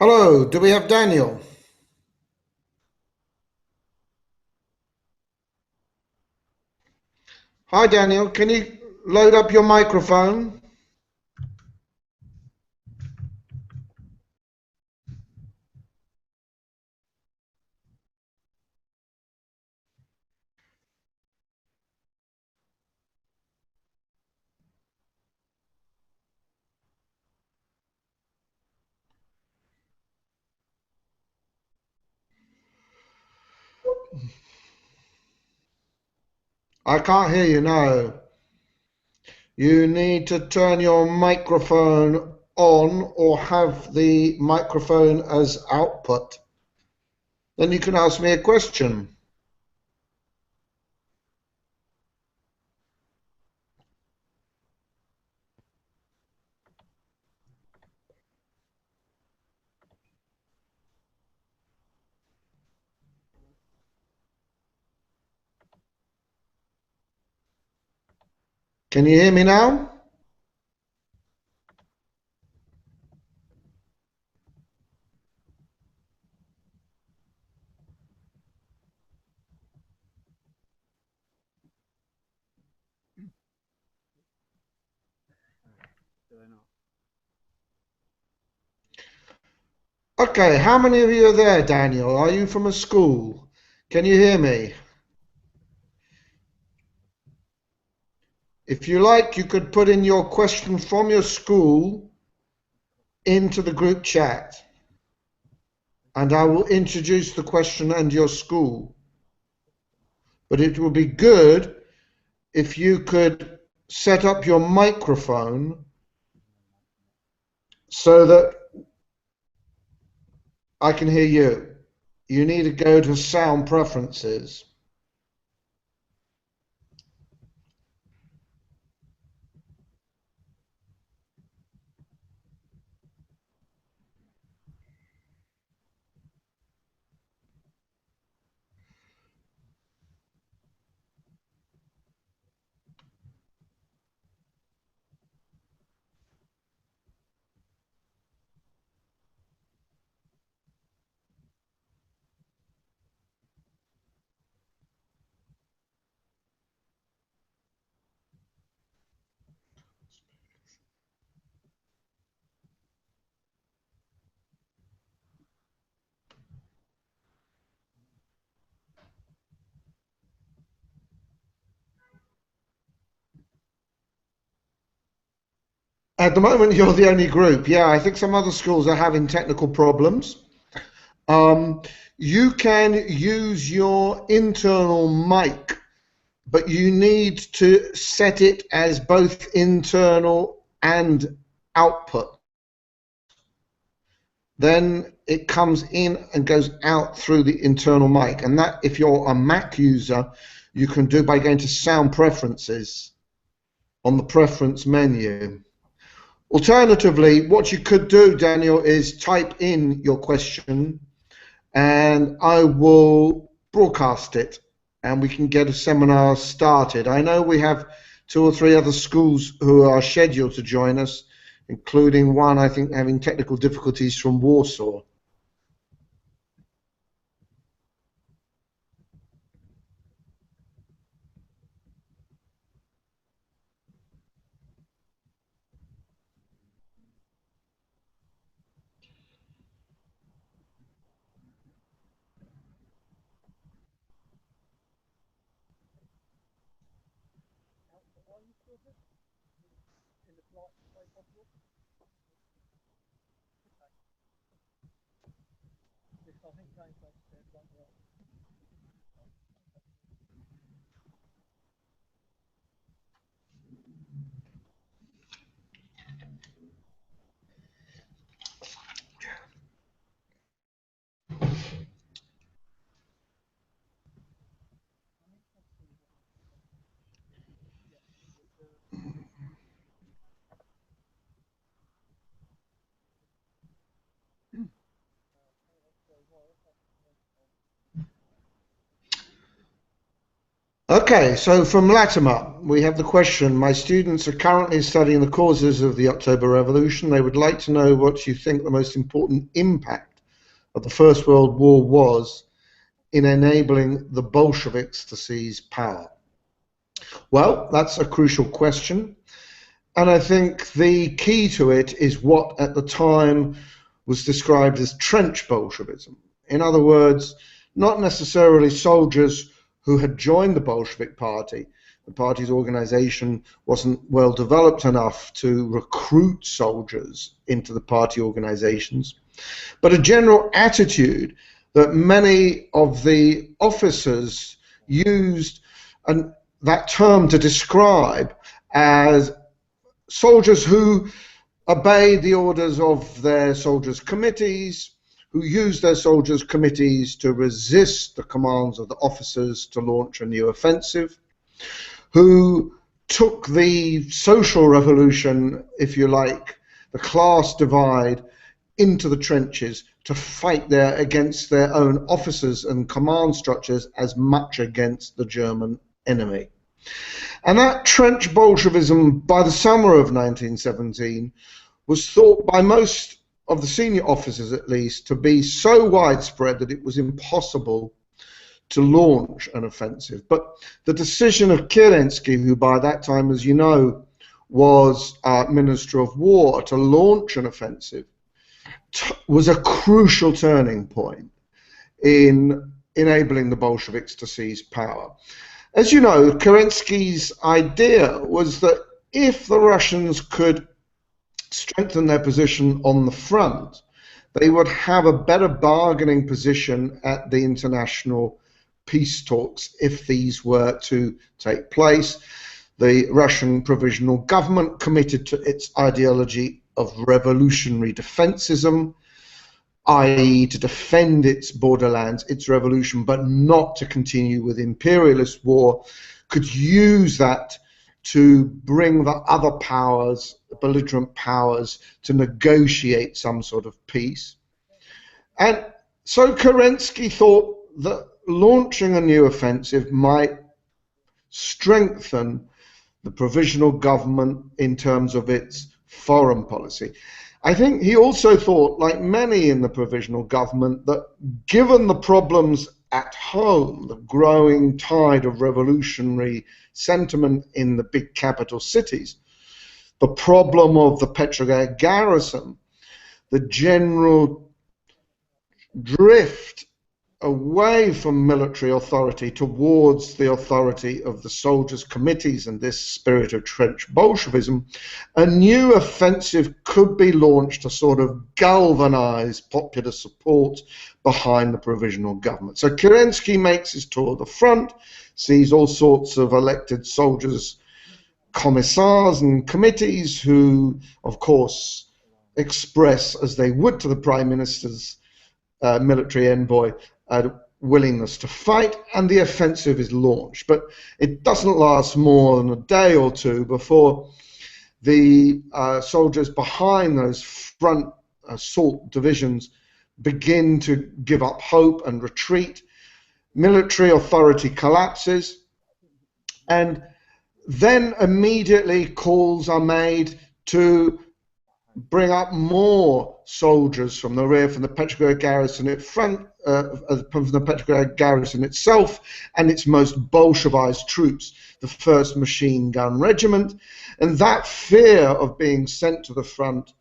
Hello, do we have Daniel? Hi, Daniel. Can you load up your microphone? I can't hear you, no. You need to turn your microphone on or have the microphone as output. Then you can ask me a question. Can you hear me now? Okay, how many of you are there, Daniel? Are you from a school? Can you hear me? If you like, you could put in your question from your school into the group chat, and I will introduce the question and your school. But it would be good if you could set up your microphone so that I can hear you. You need to go to sound preferences. At the moment, you're the only group. Yeah, I think some other schools are having technical problems. Um, you can use your internal mic, but you need to set it as both internal and output. Then it comes in and goes out through the internal mic. And that, if you're a Mac user, you can do by going to sound preferences on the preference menu. Alternatively, what you could do, Daniel, is type in your question and I will broadcast it and we can get a seminar started. I know we have two or three other schools who are scheduled to join us, including one, I think, having technical difficulties from Warsaw. Okay, so from Latimer, we have the question, my students are currently studying the causes of the October Revolution. They would like to know what you think the most important impact of the First World War was in enabling the Bolsheviks to seize power. Well, that's a crucial question. And I think the key to it is what at the time was described as trench Bolshevism. In other words, not necessarily soldiers who had joined the Bolshevik Party. The party's organization wasn't well developed enough to recruit soldiers into the party organizations, but a general attitude that many of the officers used that term to describe as soldiers who obeyed the orders of their soldiers' committees, who used their soldiers' committees to resist the commands of the officers to launch a new offensive, who took the social revolution, if you like, the class divide, into the trenches to fight there against their own officers and command structures as much against the German enemy. And that trench Bolshevism, by the summer of 1917, was thought by most of the senior officers, at least, to be so widespread that it was impossible to launch an offensive. But the decision of Kerensky, who by that time, as you know, was Minister of War, to launch an offensive, was a crucial turning point in enabling the Bolsheviks to seize power. As you know, Kerensky's idea was that if the Russians could strengthen their position on the front, they would have a better bargaining position at the international peace talks if these were to take place. The Russian provisional government committed to its ideology of revolutionary defensism, i.e. to defend its borderlands, its revolution, but not to continue with imperialist war, could use that to bring the other powers, the belligerent powers, to negotiate some sort of peace. And so Kerensky thought that launching a new offensive might strengthen the provisional government in terms of its foreign policy. I think he also thought, like many in the provisional government, that given the problems at home, the growing tide of revolutionary sentiment in the big capital cities, the problem of the Petrograd garrison, the general drift away from military authority towards the authority of the soldiers' committees and this spirit of trench Bolshevism, a new offensive could be launched to sort of galvanize popular support behind the provisional government. So Kerensky makes his tour of the front, sees all sorts of elected soldiers, commissars and committees who, of course, express, as they would to the Prime Minister's military envoy, willingness to fight, and the offensive is launched. But it doesn't last more than a day or two before the soldiers behind those front assault divisions begin to give up hope and retreat. Military authority collapses, and then immediately calls are made to bring up more soldiers from the rear, from the Petrograd garrison in front, from the Petrograd garrison itself and its most Bolshevized troops, the 1st Machine Gun Regiment. And that fear of being sent to the front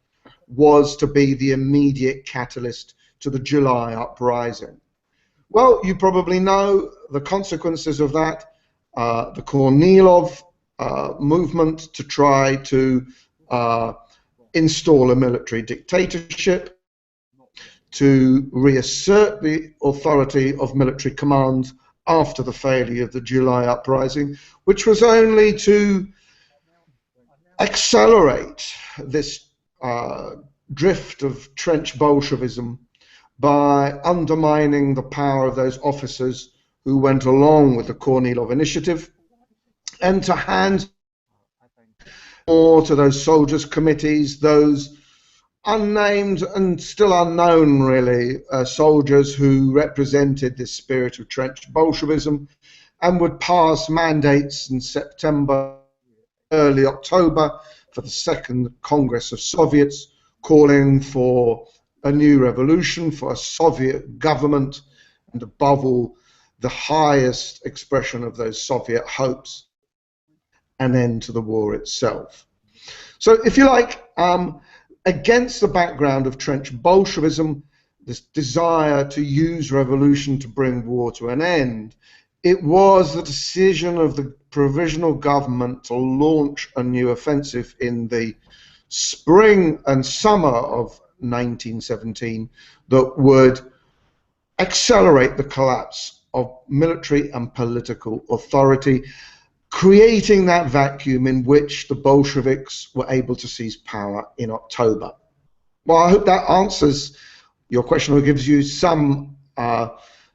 was to be the immediate catalyst to the July uprising. Well, you probably know the consequences of that. The Kornilov movement to try to install a military dictatorship, to reassert the authority of military command after the failure of the July uprising, which was only to accelerate this drift of trench Bolshevism by undermining the power of those officers who went along with the Kornilov initiative, and to hand more to those soldiers' committees, those unnamed and still unknown, really, soldiers who represented this spirit of trench Bolshevism and would pass mandates in September, early October for the Second Congress of Soviets, calling for a new revolution, for a Soviet government, and above all, the highest expression of those Soviet hopes, an end to the war itself. So, if you like, against the background of trench Bolshevism, this desire to use revolution to bring war to an end, it was the decision of the provisional government to launch a new offensive in the spring and summer of 1917 that would accelerate the collapse of military and political authority, creating that vacuum in which the Bolsheviks were able to seize power in October. Well, I hope that answers your question or gives you some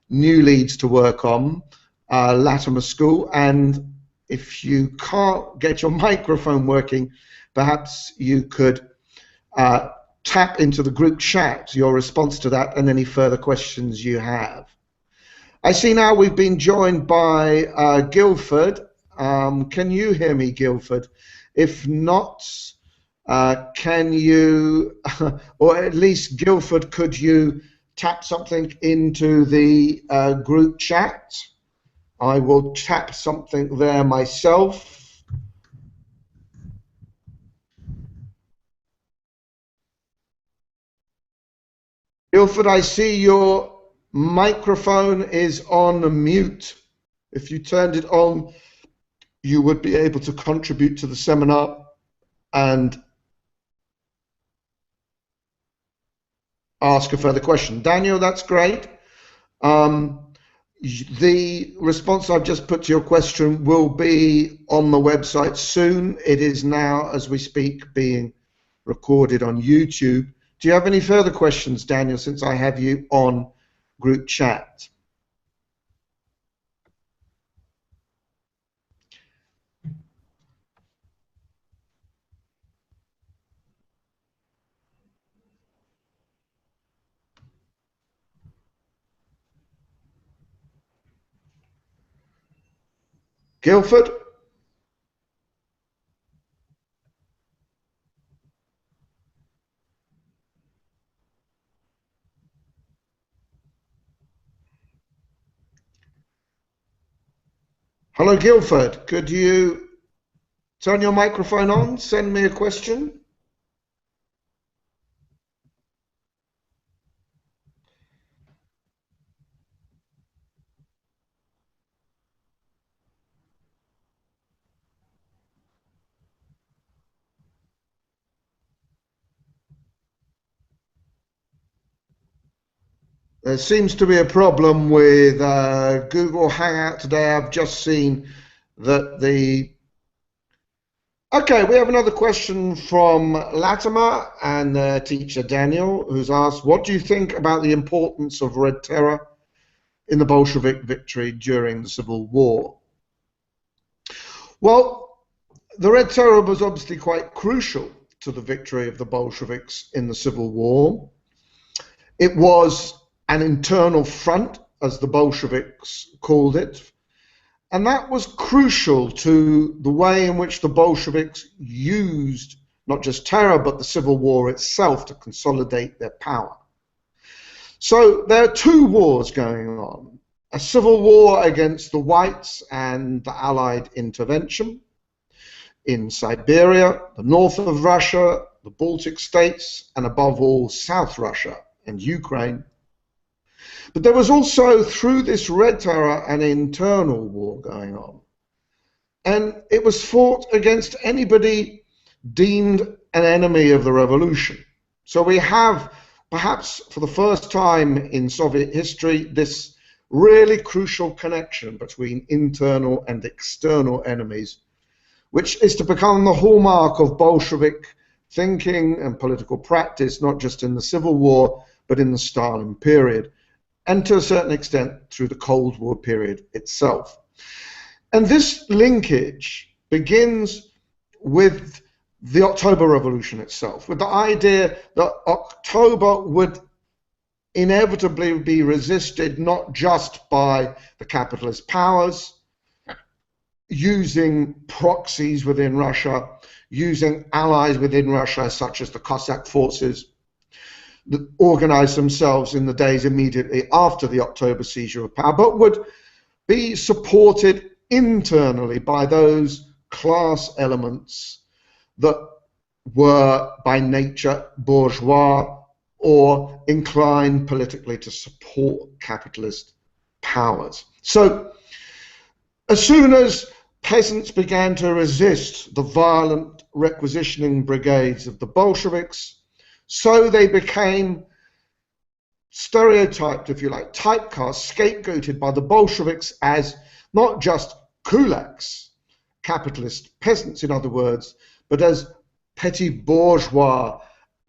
new leads to work on, Latimer School. And if you can't get your microphone working, perhaps you could tap into the group chat your response to that and any further questions you have. I see now we've been joined by Guildford. Can you hear me, Guildford? If not, can you, or at least Guildford, could you tap something into the group chat? I will tap something there myself. Guildford, I see your microphone is on mute. If you turned it on, you would be able to contribute to the seminar and ask a further question. Daniel, that's great. The response I've just put to your question will be on the website soon. It is now, as we speak, being recorded on YouTube. Do you have any further questions, Daniel, since I have you on group chat? Guildford? Hello, Guildford. Could you turn your microphone on? Send me a question. There seems to be a problem with Google Hangout today. I've just seen that Okay, we have another question from Latimer and teacher Daniel, who's asked, what do you think about the importance of Red Terror in the Bolshevik victory during the Civil War? Well, the Red Terror was obviously quite crucial to the victory of the Bolsheviks in the Civil War. It was an internal front, as the Bolsheviks called it, and that was crucial to the way in which the Bolsheviks used not just terror, but the Civil War itself to consolidate their power. So there are two wars going on. A civil war against the whites and the Allied intervention in Siberia, the north of Russia, the Baltic states, and above all, South Russia and Ukraine. But there was also, through this Red Terror, an internal war going on. And it was fought against anybody deemed an enemy of the revolution. So we have, perhaps for the first time in Soviet history, this really crucial connection between internal and external enemies, which is to become the hallmark of Bolshevik thinking and political practice, not just in the Civil War, but in the Stalin period, and to a certain extent through the Cold War period itself. And this linkage begins with the October Revolution itself, with the idea that October would inevitably be resisted not just by the capitalist powers, using proxies within Russia, using allies within Russia, such as the Cossack forces that organized themselves in the days immediately after the October seizure of power, but would be supported internally by those class elements that were by nature bourgeois or inclined politically to support capitalist powers. So as soon as peasants began to resist the violent requisitioning brigades of the Bolsheviks, so they became stereotyped, if you like, typecast, scapegoated by the Bolsheviks as not just kulaks, capitalist peasants in other words, but as petty bourgeois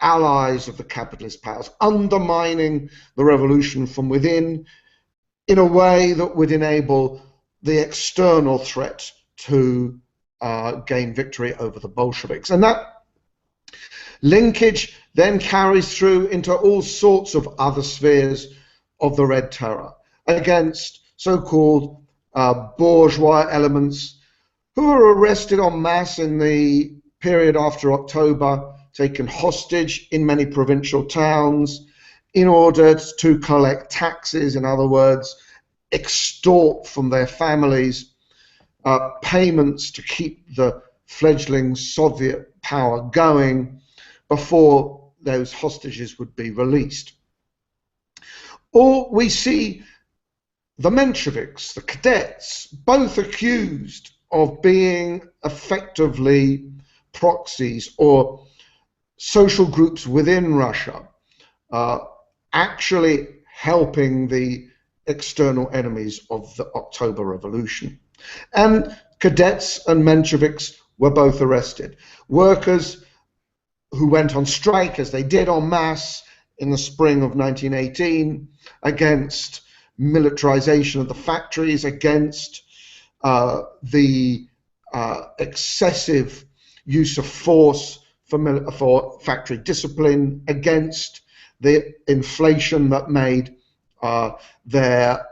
allies of the capitalist powers, undermining the revolution from within in a way that would enable the external threat to gain victory over the Bolsheviks. And that linkage then carries through into all sorts of other spheres of the Red Terror against so-called bourgeois elements who were arrested en masse in the period after October, taken hostage in many provincial towns in order to collect taxes, in other words, extort from their families payments to keep the fledgling Soviet power going before those hostages would be released. Or we see the Mensheviks, the cadets, both accused of being effectively proxies or social groups within Russia, actually helping the external enemies of the October Revolution. And cadets and Mensheviks were both arrested. Workers who went on strike, as they did en masse in the spring of 1918, against militarization of the factories, against the excessive use of force for factory discipline, against the inflation that made their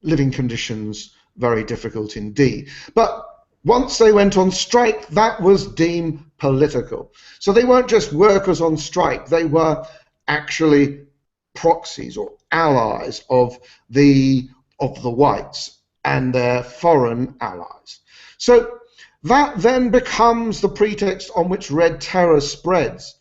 living conditions very difficult indeed. But once they went on strike, that was deemed political. So they weren't just workers on strike, they were actually proxies or allies of the whites and their foreign allies. So that then becomes the pretext on which Red Terror spreads,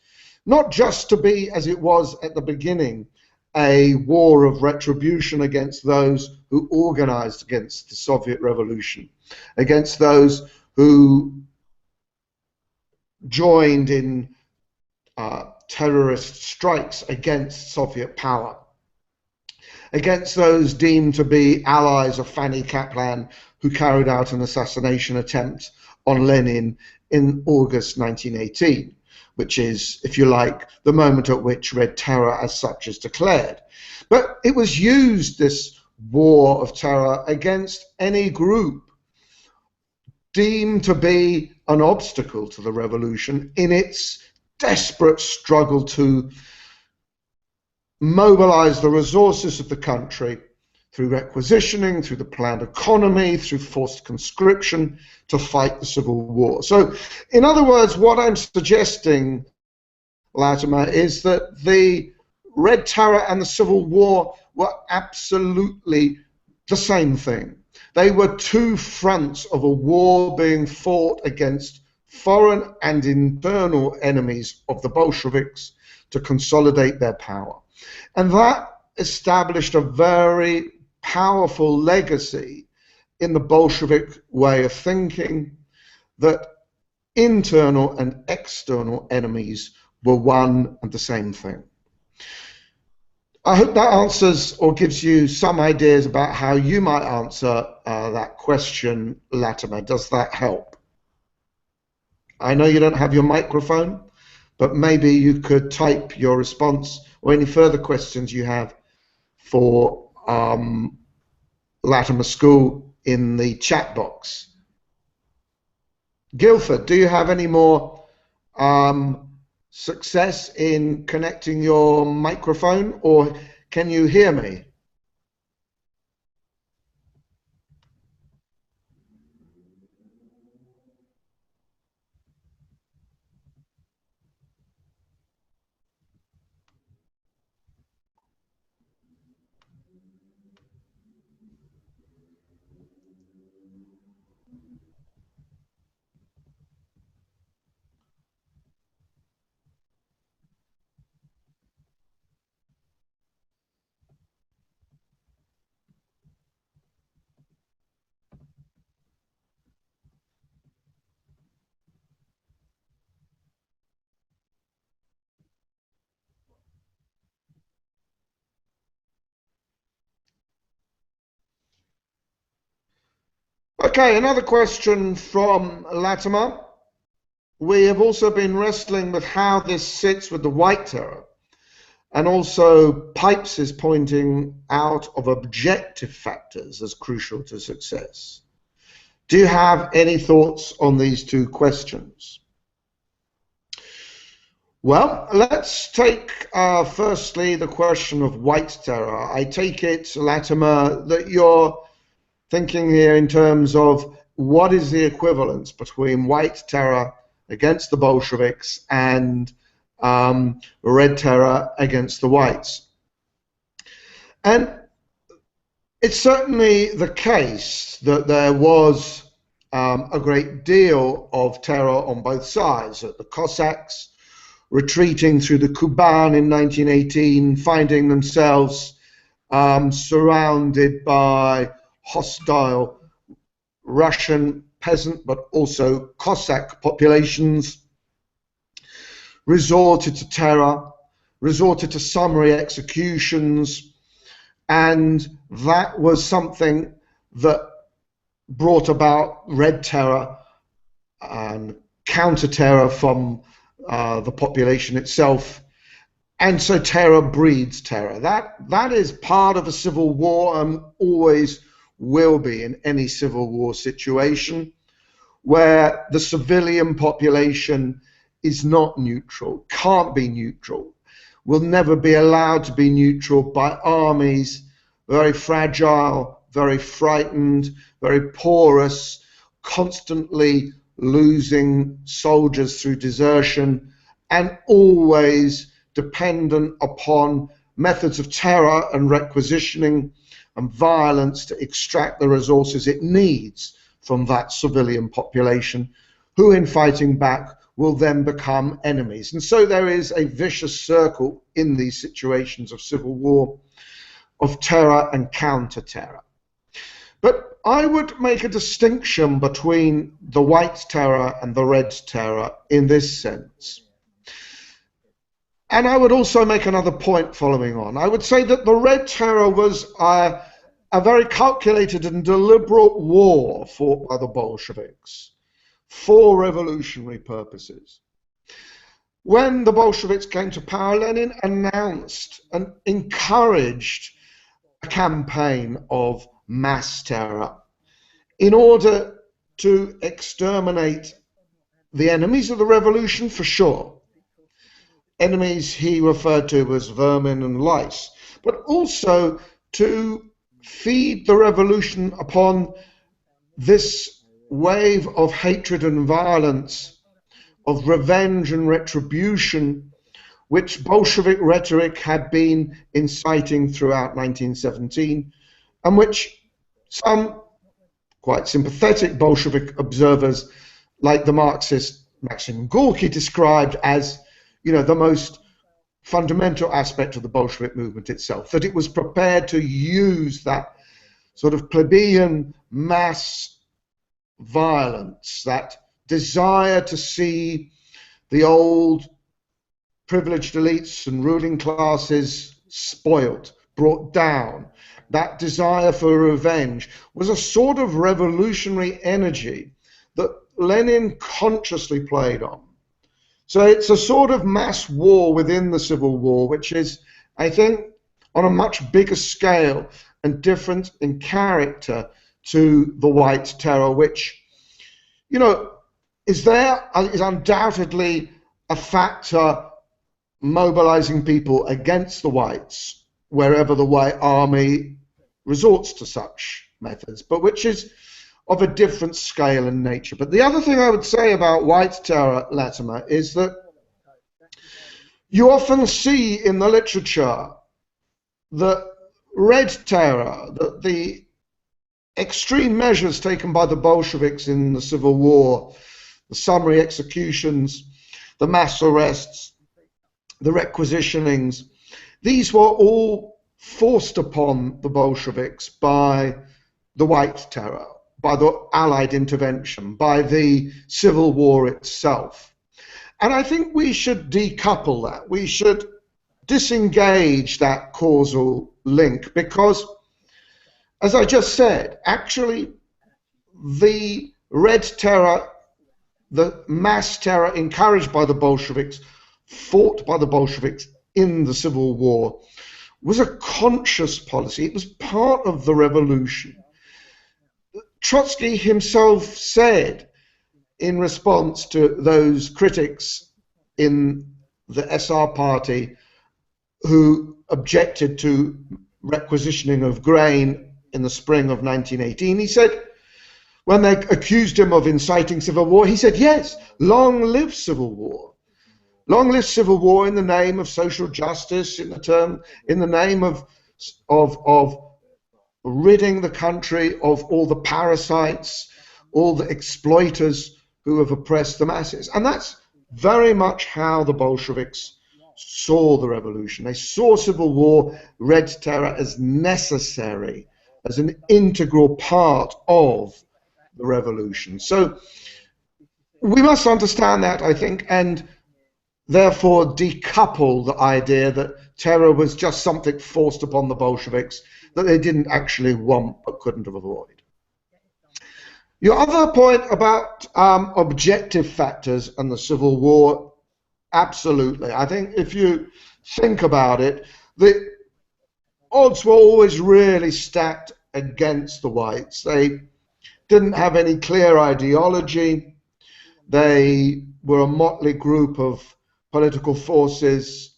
not just to be, as it was at the beginning, a war of retribution against those who organized against the Soviet Revolution, against those who joined in terrorist strikes against Soviet power, against those deemed to be allies of Fanny Kaplan, who carried out an assassination attempt on Lenin in August 1918, which is, if you like, the moment at which Red Terror as such is declared. But it was used, this war of terror, against any group deemed to be an obstacle to the revolution in its desperate struggle to mobilize the resources of the country through requisitioning, through the planned economy, through forced conscription, to fight the civil war. So, in other words, what I'm suggesting, Latimer, is that the Red Terror and the Civil War were absolutely the same thing. They were two fronts of a war being fought against foreign and internal enemies of the Bolsheviks to consolidate their power. And that established a very powerful legacy in the Bolshevik way of thinking, that internal and external enemies were one and the same thing. I hope that answers or gives you some ideas about how you might answer that question, Latimer. Does that help? I know you don't have your microphone, but maybe you could type your response or any further questions you have for Latimer School in the chat box. Guildford, do you have any more success in connecting your microphone, or can you hear me? Okay, another question from Latimer. We have also been wrestling with how this sits with the White Terror, and also Pipes is pointing out of objective factors as crucial to success. Do you have any thoughts on these two questions? Well, let's take firstly the question of White Terror. I take it, Latimer, that you're thinking here in terms of what is the equivalence between White Terror against the Bolsheviks and Red Terror against the Whites. And it's certainly the case that there was a great deal of terror on both sides. The Cossacks retreating through the Kuban in 1918, finding themselves surrounded by hostile Russian peasant but also Cossack populations, resorted to terror, resorted to summary executions, and that was something that brought about Red Terror and counter-terror from the population itself. And so terror breeds terror. That is part of a civil war and always will be in any civil war situation, where the civilian population is not neutral, can't be neutral, will never be allowed to be neutral by armies, very fragile, very frightened, very porous, constantly losing soldiers through desertion, and always dependent upon methods of terror and requisitioning and violence to extract the resources it needs from that civilian population, who in fighting back will then become enemies. And so there is a vicious circle in these situations of civil war, of terror and counter-terror. But I would make a distinction between the White Terror and the Red Terror in this sense. And I would also make another point following on. I would say that the Red Terror was a very calculated and deliberate war fought by the Bolsheviks for revolutionary purposes. When the Bolsheviks came to power, Lenin announced and encouraged a campaign of mass terror in order to exterminate the enemies of the revolution, for sure. Enemies he referred to as vermin and lice, but also to feed the revolution upon this wave of hatred and violence, of revenge and retribution, which Bolshevik rhetoric had been inciting throughout 1917, and which some quite sympathetic Bolshevik observers, like the Marxist Maxim Gorky, described as, the most fundamental aspect of the Bolshevik movement itself, that it was prepared to use that sort of plebeian mass violence, that desire to see the old privileged elites and ruling classes spoilt, brought down. That desire for revenge was a sort of revolutionary energy that Lenin consciously played on. So it's a sort of mass war within the Civil War, which is, I think, on a much bigger scale and different in character to the White Terror, which, is undoubtedly a factor mobilizing people against the Whites wherever the White Army resorts to such methods, but which is of a different scale and nature. But the other thing I would say about White Terror, Latimer, is that you often see in the literature that Red Terror, that the extreme measures taken by the Bolsheviks in the Civil War, the summary executions, the mass arrests, the requisitionings, these were all forced upon the Bolsheviks by the White Terror, by the Allied intervention, by the Civil War itself. And I think we should decouple that. We should disengage that causal link because, as I just said, actually the Red Terror, the mass terror encouraged by the Bolsheviks, fought by the Bolsheviks in the Civil War, was a conscious policy. It was part of the revolution. Trotsky himself said, in response to those critics in the SR party who objected to requisitioning of grain in the spring of 1918, he said, when they accused him of inciting civil war, he said, yes, long live civil war. Long live civil war in the name of social justice, in the name of ridding the country of all the parasites, all the exploiters who have oppressed the masses. And that's very much how the Bolsheviks saw the revolution. They saw civil war, Red Terror, as necessary, as an integral part of the revolution. So we must understand that, I think, and therefore decouple the idea that terror was just something forced upon the Bolsheviks that they didn't actually want but couldn't have avoided. Your other point about objective factors and the Civil War, absolutely. I think if you think about it, the odds were always really stacked against the whites. They didn't have any clear ideology. They were a motley group of political forces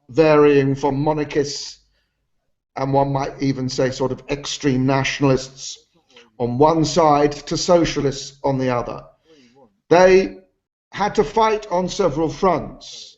varying from monarchists and one might even say sort of extreme nationalists on one side to socialists on the other. They had to fight on several fronts.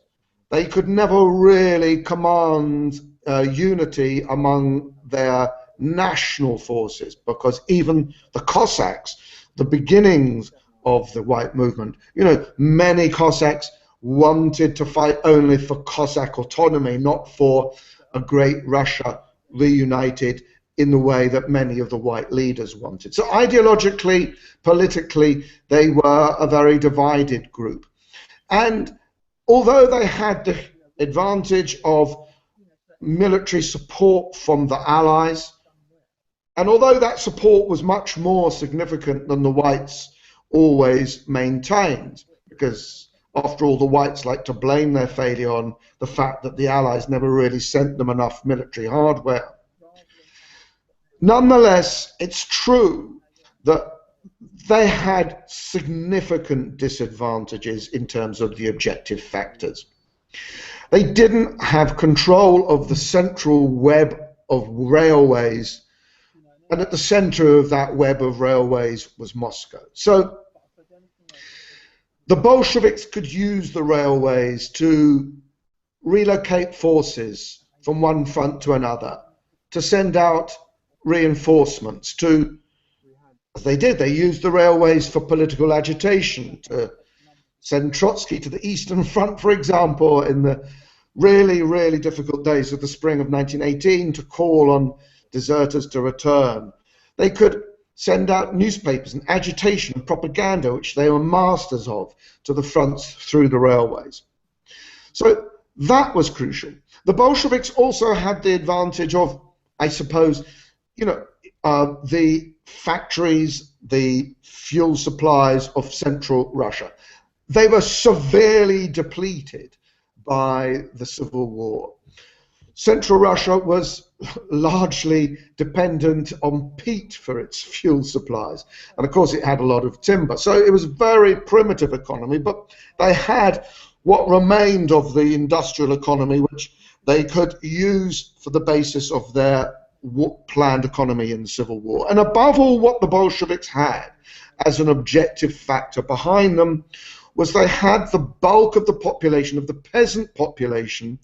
They could never really command unity among their national forces, because even the Cossacks, the beginnings of the white movement, you know, many Cossacks wanted to fight only for Cossack autonomy, not for a great Russia reunited in the way that many of the white leaders wanted. So ideologically, politically, they were a very divided group. And although they had the advantage of military support from the Allies, and although that support was much more significant than the whites always maintained, because after all, the whites like to blame their failure on the fact that the Allies never really sent them enough military hardware. Nonetheless, it's true that they had significant disadvantages in terms of the objective factors. They didn't have control of the central web of railways, and at the center of that web of railways was Moscow. So the Bolsheviks could use the railways to relocate forces from one front to another, to send out reinforcements, as they did, they used the railways for political agitation, to send Trotsky to the Eastern Front, for example, in the really, really difficult days of the spring of 1918, to call on deserters to return. They could send out newspapers and agitation and propaganda, which they were masters of, to the fronts through the railways. So that was crucial. The Bolsheviks also had the advantage of, I suppose, you know, the factories, the fuel supplies of Central Russia. They were severely depleted by the Civil War. Central Russia was largely dependent on peat for its fuel supplies. And of course it had a lot of timber. So it was a very primitive economy, but they had what remained of the industrial economy, which they could use for the basis of their planned economy in the Civil War. And above all, what the Bolsheviks had as an objective factor behind them was they had the bulk of the population, of the peasant population,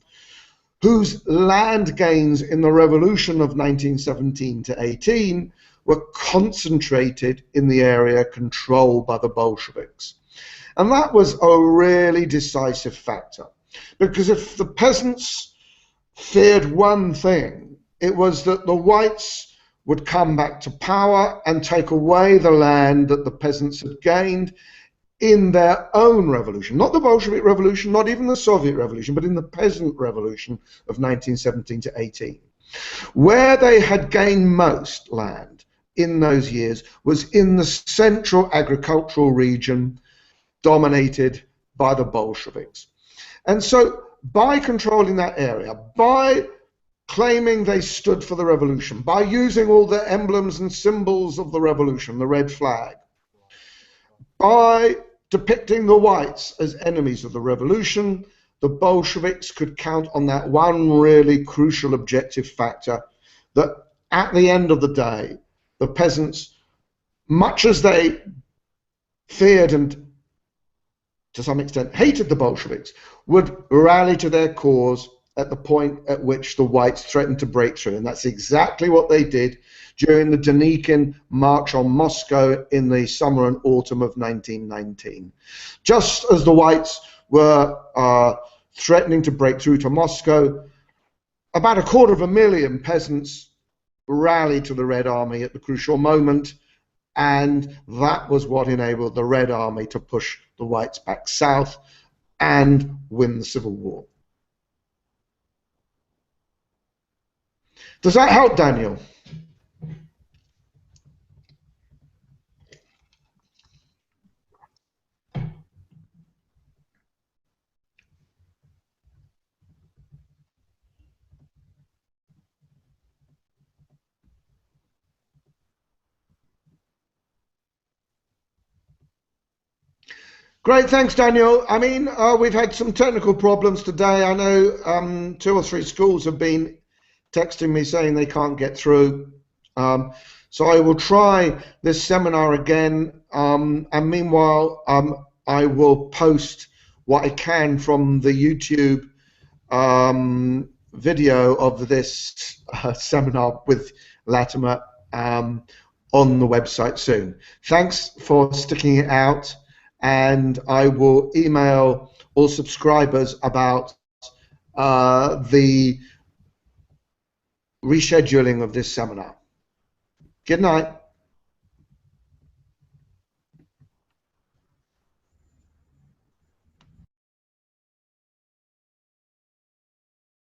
whose land gains in the revolution of 1917 to 18 were concentrated in the area controlled by the Bolsheviks. And that was a really decisive factor, because if the peasants feared one thing, it was that the whites would come back to power and take away the land that the peasants had gained in their own revolution. Not the Bolshevik Revolution, not even the Soviet Revolution, but in the peasant revolution of 1917 to 18. Where they had gained most land in those years was in the central agricultural region dominated by the Bolsheviks. And so by controlling that area, by claiming they stood for the revolution, by using all the emblems and symbols of the revolution, the red flag, by depicting the whites as enemies of the revolution, the Bolsheviks could count on that one really crucial objective factor, that at the end of the day, the peasants, much as they feared and to some extent hated the Bolsheviks, would rally to their cause at the point at which the whites threatened to break through. And that's exactly what they did during the Denikin March on Moscow in the summer and autumn of 1919. Just as the whites were threatening to break through to Moscow, about 250,000 peasants rallied to the Red Army at the crucial moment, and that was what enabled the Red Army to push the whites back south and win the Civil War. Does that help, Daniel? Great, thanks, Daniel. I mean, we've had some technical problems today. I know 2 or 3 schools have been texting me saying they can't get through. So I will try this seminar again, and meanwhile, I will post what I can from the YouTube video of this seminar with Latimer on the website soon. Thanks for sticking it out. And I will email all subscribers about the rescheduling of this seminar. Good night.